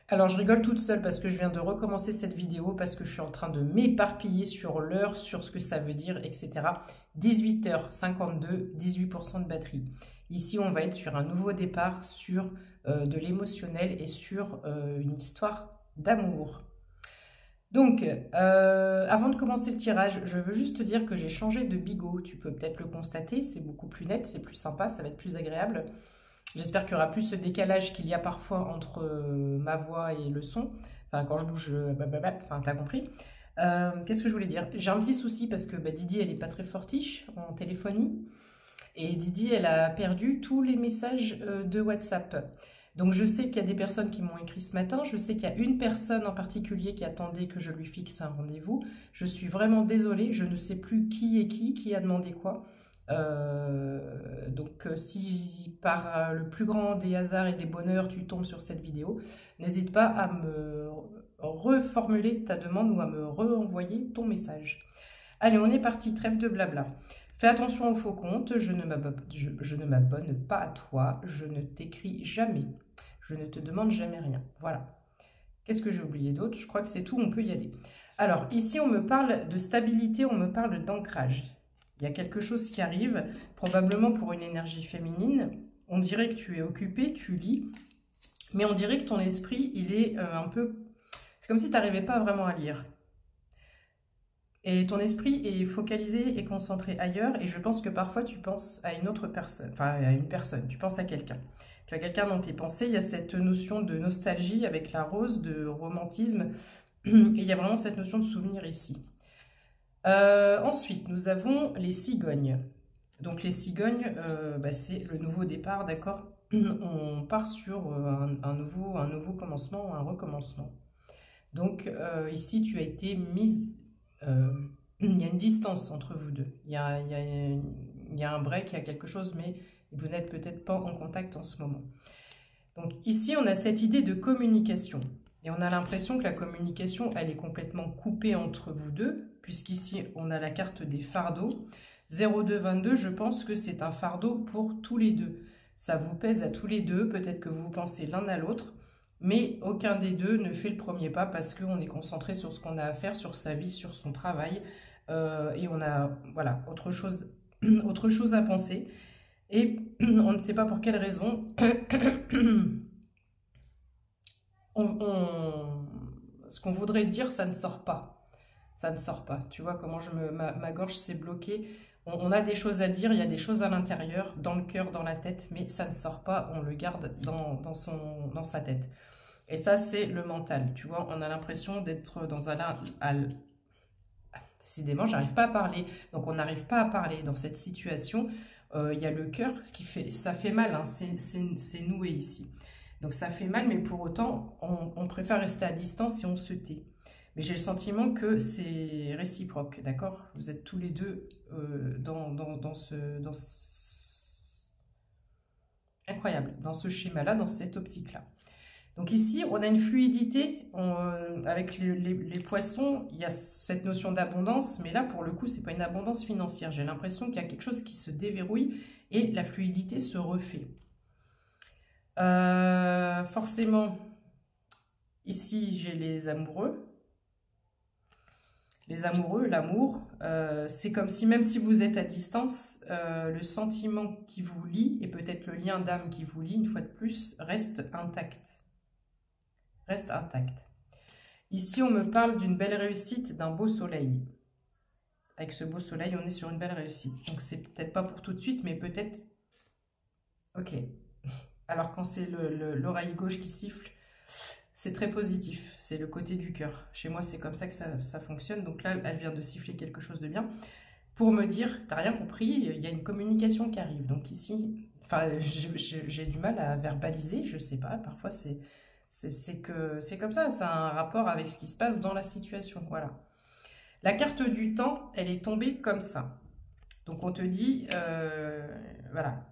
Alors, je rigole toute seule parce que je viens de recommencer cette vidéo parce que je suis en train de m'éparpiller sur l'heure, sur ce que ça veut dire, etc. 18h52, 18% de batterie. Ici, on va être sur un nouveau départ, sur de l'émotionnel et sur une histoire d'amour. Donc, avant de commencer le tirage, je veux juste te dire que j'ai changé de bigot. Tu peux peut-être le constater, c'est beaucoup plus net, c'est plus sympa, ça va être plus agréable. J'espère qu'il y aura plus ce décalage qu'il y a parfois entre ma voix et le son. Enfin, quand je bouge, blablabla, enfin, t'as compris. Qu'est-ce que je voulais dire? J'ai un petit souci parce que Didi, elle est pas très fortiche en téléphonie. Et Didi, elle a perdu tous les messages de WhatsApp. Donc je sais qu'il y a des personnes qui m'ont écrit ce matin. Je sais qu'il y a une personne en particulier qui attendait que je lui fixe un rendez-vous. Je suis vraiment désolée. Je ne sais plus qui est qui a demandé quoi. Donc si par le plus grand des hasards et des bonheurs tu tombes sur cette vidéo, n'hésite pas à me reformuler ta demande ou à me renvoyer ton message. Allez, on est parti, trêve de blabla. Fais attention aux faux comptes, je ne m'abonne pas à toi, je ne t'écris jamais, je ne te demande jamais rien. Voilà. Qu'est-ce que j'ai oublié d'autre? Je crois que c'est tout, on peut y aller. Alors, ici, on me parle de stabilité, on me parle d'ancrage. Il y a quelque chose qui arrive, probablement pour une énergie féminine. On dirait que tu es occupé, tu lis, mais on dirait que ton esprit, il est un peu... C'est comme si tu n'arrivais pas vraiment à lire. Et ton esprit est focalisé et concentré ailleurs, et je pense que parfois tu penses à une autre personne, enfin à une personne, tu penses à quelqu'un. Tu as quelqu'un dans tes pensées, il y a cette notion de nostalgie avec la rose, de romantisme, et il y a vraiment cette notion de souvenir ici. Ensuite, nous avons les cigognes. Donc les cigognes, c'est le nouveau départ, d'accord? On part sur un nouveau commencement, un recommencement. Donc ici, tu as été mise... il y a une distance entre vous deux. Il y a un break, il y a quelque chose, mais vous n'êtes peut-être pas en contact en ce moment. Donc ici, on a cette idée de communication. Et on a l'impression que la communication, elle est complètement coupée entre vous deux, puisqu'ici, on a la carte des fardeaux. 0222, je pense que c'est un fardeau pour tous les deux. Ça vous pèse à tous les deux, peut-être que vous pensez l'un à l'autre, mais aucun des deux ne fait le premier pas parce qu'on est concentré sur ce qu'on a à faire, sur sa vie, sur son travail, et on a voilà, autre chose à penser. Et on ne sait pas pour quelle raison... ce qu'on voudrait dire, ça ne sort pas. Ça ne sort pas. Tu vois comment ma gorge s'est bloquée. On a des choses à dire, il y a des choses à l'intérieur, dans le cœur, dans la tête, mais ça ne sort pas, on le garde dans sa tête. Et ça, c'est le mental. Tu vois, on a l'impression d'être dans décidément, j'arrive pas à parler. Donc, on n'arrive pas à parler dans cette situation. Il y a le cœur qui fait... Ça fait mal, hein, c'est noué ici. Donc ça fait mal, mais pour autant, on préfère rester à distance et on se tait. Mais j'ai le sentiment que c'est réciproque, d'accord? Vous êtes tous les deux incroyable, dans ce schéma-là, dans cette optique-là. Donc ici, on a une fluidité, avec les poissons, il y a cette notion d'abondance, mais là, pour le coup, c'est pas une abondance financière. J'ai l'impression qu'il y a quelque chose qui se déverrouille et la fluidité se refait. Forcément, ici j'ai les amoureux. Les amoureux, l'amour, c'est comme si même si vous êtes à distance, le sentiment qui vous lie, et peut-être le lien d'âme qui vous lie, une fois de plus, reste intact. Reste intact. Ici, on me parle d'une belle réussite, d'un beau soleil. Avec ce beau soleil, on est sur une belle réussite. Donc c'est peut-être pas pour tout de suite, mais peut-être... Ok. Alors quand c'est l'oreille gauche qui siffle, c'est très positif, c'est le côté du cœur. Chez moi, c'est comme ça que ça fonctionne. Donc là, elle vient de siffler quelque chose de bien pour me dire, t'as rien compris, il y a une communication qui arrive. Donc ici, enfin, j'ai du mal à verbaliser, je sais pas, parfois c'est comme ça, c'est un rapport avec ce qui se passe dans la situation, voilà. La carte du temps, elle est tombée comme ça. Donc on te dit, voilà,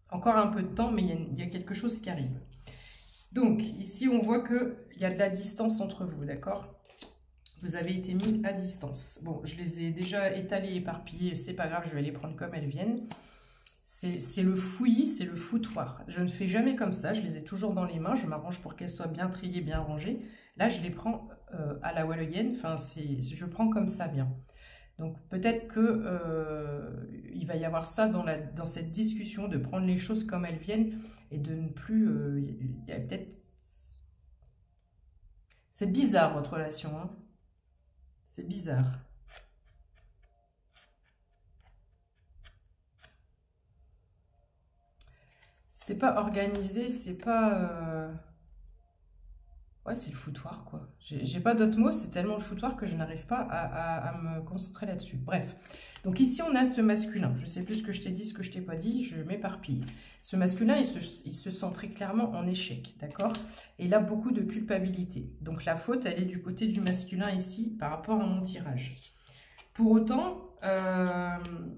encore un peu de temps, mais il y a quelque chose qui arrive. Donc, ici, on voit qu'il y a de la distance entre vous, d'accord? Vous avez été mis à distance. Bon, je les ai déjà étalés, éparpillés, c'est pas grave, je vais les prendre comme elles viennent. C'est le fouillis, c'est le foutoir. Je ne fais jamais comme ça, je les ai toujours dans les mains, je m'arrange pour qu'elles soient bien triées, bien rangées. Là, je les prends à la wall again, enfin, je prends comme ça vient. Donc peut-être que il va y avoir ça dans cette discussion, de prendre les choses comme elles viennent et de ne plus... il y a peut-être... C'est bizarre votre relation, hein. C'est bizarre. C'est pas organisé, c'est pas... Ouais, c'est le foutoir, quoi. J'ai pas d'autres mots, c'est tellement le foutoir que je n'arrive pas à me concentrer là-dessus. Bref, donc ici, on a ce masculin. Je sais plus ce que je t'ai dit, ce que je t'ai pas dit, je m'éparpille. Ce masculin, il se sent très clairement en échec, d'accord? Et il a beaucoup de culpabilité. Donc la faute, elle est du côté du masculin ici, par rapport à mon tirage. Pour autant,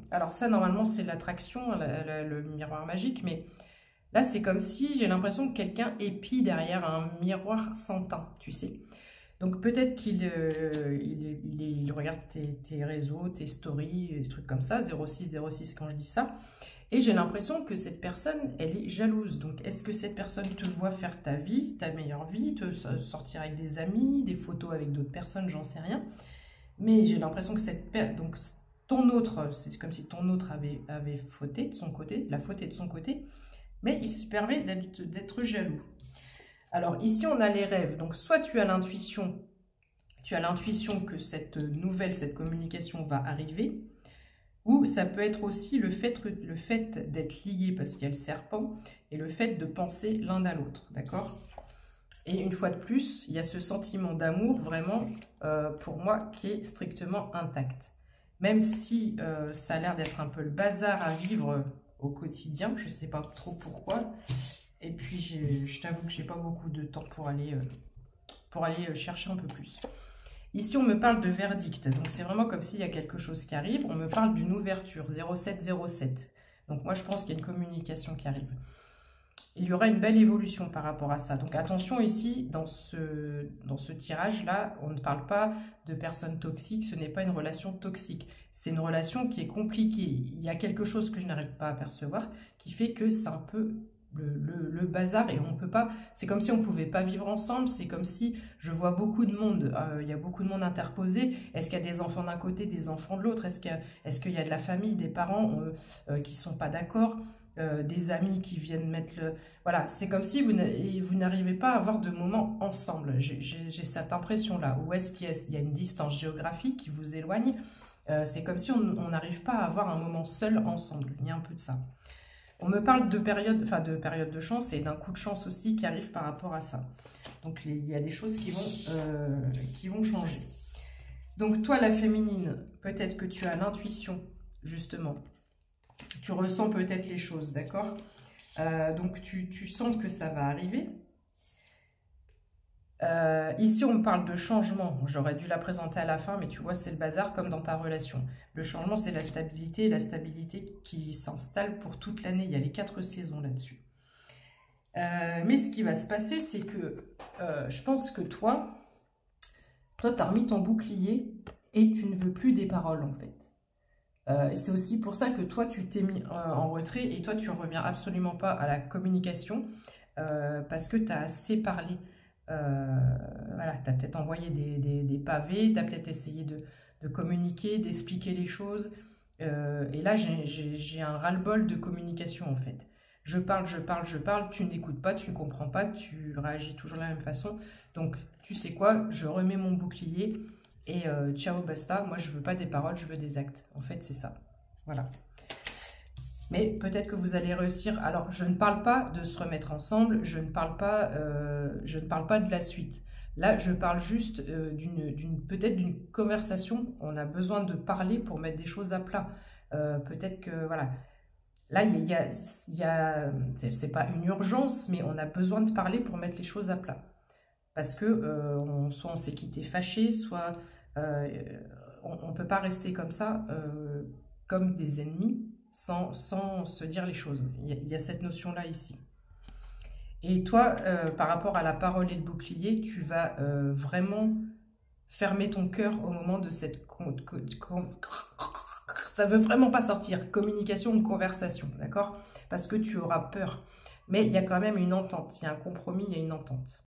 alors ça, normalement, c'est l'attraction, le miroir magique, mais... Là, c'est comme si j'ai l'impression que quelqu'un épie derrière un miroir sans teint, tu sais. Donc peut-être qu'il il regarde tes réseaux, tes stories, des trucs comme ça, 0606 quand je dis ça. Et j'ai l'impression que cette personne, elle est jalouse. Donc est-ce que cette personne te voit faire ta vie, ta meilleure vie, te sortir avec des amis, des photos avec d'autres personnes, j'en sais rien. Mais j'ai l'impression que donc ton autre, c'est comme si ton autre avait fauté de son côté, la faute est de son côté. Mais il se permet d'être jaloux. Alors ici, on a les rêves. Donc soit tu as l'intuition que cette nouvelle, cette communication va arriver, ou ça peut être aussi le fait d'être lié, parce qu'il y a le serpent, et le fait de penser l'un à l'autre, d'accord? Et une fois de plus, il y a ce sentiment d'amour, vraiment, pour moi, qui est strictement intact. Même si ça a l'air d'être un peu le bazar à vivre au quotidien, je ne sais pas trop pourquoi. Et puis, je t'avoue que je n'ai pas beaucoup de temps pour aller chercher un peu plus. Ici, on me parle de verdict. Donc, c'est vraiment comme s'il y a quelque chose qui arrive. On me parle d'une ouverture, 0707. Donc, moi, je pense qu'il y a une communication qui arrive. Il y aura une belle évolution par rapport à ça. Donc, attention ici, dans ce tirage-là, on ne parle pas de personnes toxiques. Ce n'est pas une relation toxique. C'est une relation qui est compliquée. Il y a quelque chose que je n'arrive pas à percevoir qui fait que c'est un peu le bazar et on peut pas... C'est comme si on ne pouvait pas vivre ensemble. C'est comme si je vois beaucoup de monde. Il y a beaucoup de monde interposé. Est-ce qu'il y a des enfants d'un côté, des enfants de l'autre? Est-ce qu'il y a de la famille, des parents qui ne sont pas d'accord? Des amis qui viennent mettre le... Voilà, c'est comme si vous n'arrivez pas à avoir de moments ensemble. J'ai cette impression-là. Où est-ce qu'il y a une distance géographique qui vous éloigne? C'est comme si on n'arrive pas à avoir un moment seul ensemble. Il y a un peu de ça. On me parle de période de chance et d'un coup de chance aussi qui arrive par rapport à ça. Donc, il y a des choses qui vont changer. Donc, toi, la féminine, peut-être que tu as l'intuition, justement. Tu ressens peut-être les choses, d'accord? Donc, tu sens que ça va arriver. Ici, on me parle de changement. J'aurais dû la présenter à la fin, mais tu vois, c'est le bazar comme dans ta relation. Le changement, c'est la stabilité qui s'installe pour toute l'année. Il y a les 4 saisons là-dessus. Mais ce qui va se passer, c'est que je pense que toi, tu as remis ton bouclier et tu ne veux plus des paroles, en fait. C'est aussi pour ça que toi, tu t'es mis en retrait et toi, tu ne reviens absolument pas à la communication parce que tu as assez parlé. Voilà, tu as peut-être envoyé des pavés, tu as peut-être essayé de communiquer, d'expliquer les choses. Et là, j'ai un ras-le-bol de communication, en fait. Je parle, tu n'écoutes pas, tu ne comprends pas, tu réagis toujours de la même façon. Donc, tu sais quoi, je remets mon bouclier. Et ciao, basta, moi je veux pas des paroles, je veux des actes. En fait, c'est ça. Voilà. Mais peut-être que vous allez réussir. Alors, je ne parle pas de se remettre ensemble, je ne parle pas de la suite. Là, je parle juste peut-être d'une conversation. On a besoin de parler pour mettre des choses à plat. Peut-être que, voilà. Là, c'est pas une urgence, mais on a besoin de parler pour mettre les choses à plat. Parce que soit on s'est quitté fâché, soit on ne peut pas rester comme ça, comme des ennemis, sans se dire les choses. Il y a cette notion-là ici. Et toi, par rapport à la parole et le bouclier, tu vas vraiment fermer ton cœur au moment de cette ça veut vraiment pas sortir. Communication ou conversation, d'accord? Parce que tu auras peur. Mais il y a quand même une entente, il y a un compromis, il y a une entente.